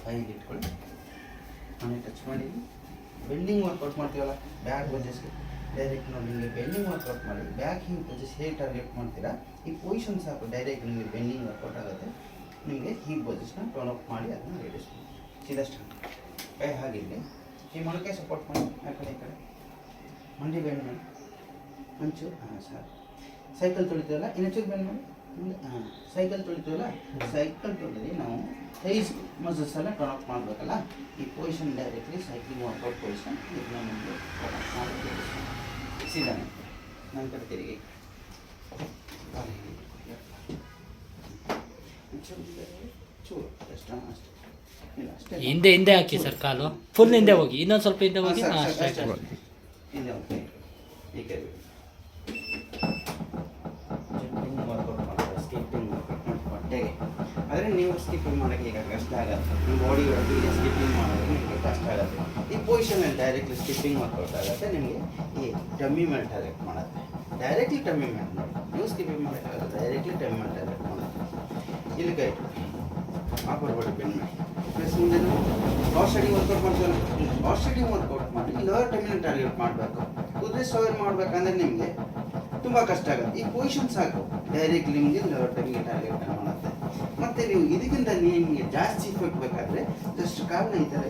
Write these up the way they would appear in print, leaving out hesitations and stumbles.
ಕೈಗೆ ಇಟ್ಕೊಳ್ಳಿ. ಮನೆ ಟಚ್ ಮಾಡಿ ಬೆಂಡಿಂಗ್ ವರ್ಕೌಟ್ ಮಾಡ್ತೀವಲ್ಲ ಬ್ಯಾಕ್ ಬಜೆಸ್ಗೆ ಡೈರೆಕ್ಟ್ ನೋಡಿ ನಿಮಗೆ ಬೆಂಡಿಂಗ್ ವರ್ಕೌಟ್ ಮಾಡಿ ಬ್ಯಾಕ್ ಹಿಂಗೆ ಬಜೆಸ್ ಹೇಗೆ ಟಾರ್ಗೆಟ್ ಮಾಡ್ತೀರಾ ಈ ಪೊಸಿಷನ್ ಸಾಕು ಡೈರೆಕ್ಟ್ ನಿಮಗೆ ಬೆಂಡಿಂಗ್ ವರ್ಕೌಟ್ ಆಗುತ್ತೆ. ನಿಮಗೆ ಹೀಪ್ ಬಜೆಸ್ನ ಟರ್ನ್ ಅಪ್ ಮಾಡಿ ಅದನ್ನು ರಿಡ್ಯೂಸ್ ಮಾಡಿ ಸೀದಷ್ಟು ಕೈ ಹಾಗಿರಲಿ. ಈ ಮೊಣಕೈ ಸಪೋರ್ಟ್ ಮಾಡಿ ಆ ಕಡೆ ಈ ಕಡೆ ಮಂಡಿ ಬೆಂಡ್ ಮಾಡಿ ಮಂಚು ಸಾಕು. ಸೈಕಲ್ ತುಳಿತೀವಲ್ಲ ಇನ್ನೊಂಚೂರು ಬೆಂಡ್ ಮಾಡಿ ಸೈಕಲ್ ತುಳಿತೀವಲ್ಲ ಸೈಕಲ್ ತುಳಿದು ನಾವು ಥೈಸ್ ಮಸಲ್ಸ್ ಎಲ್ಲ ಟರ್ನ್ ಅಪ್ ಮಾಡಬೇಕಲ್ಲ ಈ position directly cycling workout position ಇದನ್ನ ನಿಮಗೆ ಸೀದಾನೆ ನಂತರ ತಿರುಗಿ ಚೂರು ಅಷ್ಟೇ ಇಲ್ಲ ಅಷ್ಟೇ ಹಿಂದೆ ಹಿಂದೆ ಹಾಕಿ ಸರ್, ಕಾಲು ಫುಲ್ ಹಿಂದೆ ಹೋಗಿ, ಇನ್ನೊಂದು ಸ್ವಲ್ಪ ಹಿಂದೆ ಹೋಗಿ. ಹಿಂದೆ ಹೋಗಿ ಈ ಕೈ ಜಂಪಿಂಗ್ ವರ್ಕೌಟ್ ಮಾಡ್ತಾರೆ, ಸ್ಕಿಪ್ಪಿಂಗ್ ವರ್ಕೌಟ್ ಮಾಡ್ತಾರೆ ಹೊಟ್ಟೆಗೆ. ಆದರೆ ನೀವು ಸ್ಕಿಪ್ಪಿಂಗ್ ಮಾಡೋಕ್ಕೆ ಈಗ ಕಷ್ಟ ಆಗುತ್ತೆ, ನಿಮ್ಮ ಬಾಡಿ ಒಳಗೆ ಸ್ಕಿಪ್ಪಿಂಗ್ ಮಾಡೋಕ್ಕೆ ನಿಮಗೆ ಕಷ್ಟ ಆಗುತ್ತೆ. ಈ ಪೊಸಿಷನಲ್ಲಿ ಡೈರೆಕ್ಟ್ಲಿ ಸ್ಕಿಪ್ಪಿಂಗ್ ವರ್ಕೌಟ್ ಆಗುತ್ತೆ. ನಿಮಗೆ ಈ ಡಮ್ಮಿ ಮೇಲೆ ಟಾರ್ಗೆಟ್ ಮಾಡುತ್ತೆ, ಡೈರೆಕ್ಟ್ಲಿ ಡಮ್ಮಿ ಮೇಲೆ ನೋಡಿ. ನೀವು ಸ್ಕಿಪ್ಪಿಂಗ್ ಮಾಡೋಕ್ಕಾಗುತ್ತೆ, ಡೈರೆಕ್ಟ್ಲಿ ಡಮ್ಮಿ ಮೇಲೆ ಟಾರ್ಗೆಟ್ ಮಾಡುತ್ತೆ. ಇಲ್ಲಿ ಕೈ ಅಪ್ಪರ್ ಬಾಡಿ ಬೆಂಡ್ ಮಾಡಿ ಪ್ಲಸ್ ಮುಂದೆ ಲಾಸ್ಟ್ ಸ್ಟಡಿ ವರ್ಕೌಟ್ ಮಾಡ್ತೀವಲ್ಲ ಲಾಸ್ಟ್ ಸ್ಟಡಿ ವರ್ಕೌಟ್ ಮಾಡಿ ಲೋವರ್ ಟರ್ಮಿನಲ್ ಟಾರ್ಗೆಟ್ ಮಾಡಬೇಕು. ಕುದುರೆ ಸವಾರಿ ಮಾಡಬೇಕಂದ್ರೆ ನಿಮಗೆ ತುಂಬ ಕಷ್ಟ ಆಗುತ್ತೆ. ಈ ಪೊಸಿಷನ್ ಸಾಕು ಡೈರೆಕ್ಟ್ ನಿಮಗೆ ಲೋವರ್ ಟರ್ಮಿನಲ್ ಟಾರ್ಗೆಟ್ ಮಾಡುತ್ತೆ. ಮತ್ತು ನೀವು ಇದಕ್ಕಿಂತ ನಿಮಗೆ ಜಾಸ್ತಿ ಇಫೆಕ್ಟ್ ಬೇಕಾದರೆ ಜಸ್ಟ್ ಕಾಲನ್ನ ಈ ಥರ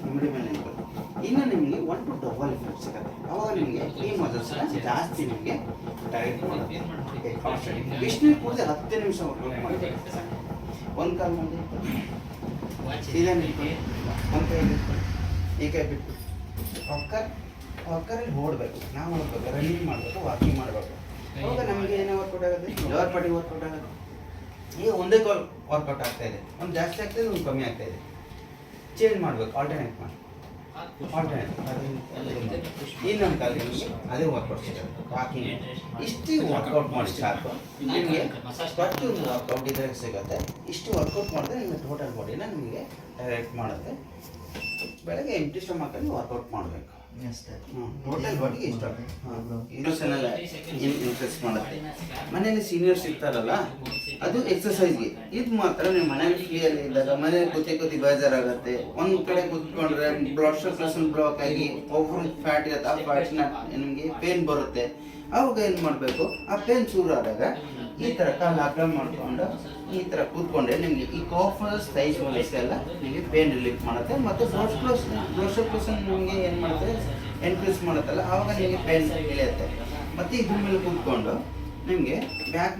ಇಮಿಡಿ ಮೇಲೆ ನಿಂತ್ಕೊಳ್ಳಿ. ಇನ್ನು ನಿಮಗೆ 1 to double ಇಫೆಕ್ಟ್ ಸಿಗುತ್ತೆ. ಅವಾಗ ನಿಮಗೆ ಈ ಮಸಲ್ಸ್ ಜಾಸ್ತಿ ನಿಮಗೆ ಟಾರ್ಗೆಟ್ ಮಾಡುತ್ತೆ. ವಿಷ್ಣು ಕೂಡಲೇ 10 ನಿಮಿಷ ವರ್ಕೌಟ್ ಮಾಡಬೇಕು. ಒಂದು ಕಾಲು ಮುಂದೆ ಸೀದಾ ನಿಂತ್ಕೊಳ್ಳಿ, ಒಂದು ಕೈ ನಿಂತ್ಕೊಳ್ಳಿ, ಈ ಕೈ ಬಿಟ್ಟು ವಾಕರಲ್ಲಿ ಓಡಬೇಕು. ನಾವು ಓಡಬೇಕು, ರನ್ನಿಂಗ್ ಮಾಡಬೇಕು, ವಾಕಿಂಗ್ ಮಾಡಬೇಕು. ಅವಾಗ ನಮಗೆ ಏನೋ ವರ್ಕೌಟ್ ಆಗುತ್ತೆ, ಲೋವರ್ ಪಾರ್ಟಿ ವರ್ಕೌಟ್ ಆಗುತ್ತೆ. ಈಗ ಒಂದೇ ಕಾಲ್ ವರ್ಕೌಟ್ ಆಗ್ತಾ ಇದೆ, ಒಂದು ಜಾಸ್ತಿ ಆಗ್ತಾಯಿದೆ, ಒಂದು ಕಮ್ಮಿ ಆಗ್ತಾ ಇದೆ. ಚೇಂಜ್ ಮಾಡಬೇಕು, ಆಲ್ಟರ್ನೇಟ್ ಮಾಡಿ ಇನ್ನೊಂದು ಕಾಲಿಗೆ ಅದೇ ವರ್ಕೌಟ್ ಸಿಗುತ್ತೆ. ವಾಕಿಂಗ್ ಇಷ್ಟು ವರ್ಕೌಟ್ ಮಾಡಿ ಸಾಕು ನಿಮಗೆ. ಪ್ರತಿಯೊಂದು ವರ್ಕೌಟ್ ಇದ್ರಾಗ ಸಿಗುತ್ತೆ. ಇಷ್ಟು ವರ್ಕೌಟ್ ಮಾಡಿದ್ರೆ ನಿಮಗೆ ಟೋಟಲ್ ಬಾಡಿನ ನಿಮಗೆ ಡೈರೆಕ್ಟ್ ಮಾಡುತ್ತೆ. ಬೆಳಗ್ಗೆ ಎಂಟಿ ಸ್ಟಮಕಲ್ಲಿ ವರ್ಕೌಟ್ ಮಾಡಬೇಕು ಅಷ್ಟೇ. ಟೋಟಲ್ ಬಾಡಿಗೆ ಇಷ್ಟ ಇನ್ನೊಂದ್ಸಲ ಇಂಟ್ರೆಸ್ಟ್ ಮಾಡುತ್ತೆ. ಮನೇಲಿ ಸೀನಿಯರ್ಸ್ ಇರ್ತಾರಲ್ಲ ಅದು ಎಕ್ಸಸೈಸ್ಗೆ. ಇದು ಮಾತ್ರ ನೀವು ಮನೇಲಿ ಫ್ರೀಯಲ್ಲಿ ಇದ್ದಾಗ ಮನೇಲಿ ಕೂತಿ ಬೇಜಾರಾಗುತ್ತೆ. ಒಂದು ಕಡೆ ಕೂತ್ಕೊಂಡ್ರೆ ಬ್ಲಡ್ ಸರ್ಕ್ಯುಲೇಷನ್ ಬ್ಲಾಕ್ ಆಗಿ ಓವರ್ ಫ್ಯಾಟ್ ಇರುತ್ತೆ, ಆ ಫ್ಯಾಟ್ಸ್ನ ನಿಮಗೆ ಪೇನ್ ಬರುತ್ತೆ. ಅವಾಗ ಏನು ಮಾಡಬೇಕು, ಆ ಪೇನ್ ಶುರು ಆದಾಗ ಈ ಥರ ಕಾಲು ಅಗ್ಲ ಮಾಡಿಕೊಂಡು ಈ ಥರ ಕೂತ್ಕೊಂಡ್ರೆ ನಿಮಗೆ ಈ ಕಾಫರ್ಸ್ ಥೈಸ್ ಮಸಲ್ಸ್ ಎಲ್ಲ ನಿಮಗೆ ಪೇನ್ ರಿಲೀಫ್ ಮಾಡುತ್ತೆ. ಮತ್ತು ಬ್ಲಡ್ ಸರ್ಕ್ಯುಲೇಷನ್ ನಿಮಗೆ ಏನು ಮಾಡುತ್ತೆ, ಎನ್ಕ್ರೀಸ್ ಮಾಡುತ್ತಲ್ಲ, ಆವಾಗ ನಿಮಗೆ ಪೇನ್ ಇಳಿಯುತ್ತೆ. ಮತ್ತು ಇದ್ರ ಮೇಲೆ ಕೂತ್ಕೊಂಡು ನಿಮಗೆ ಬ್ಯಾಕ್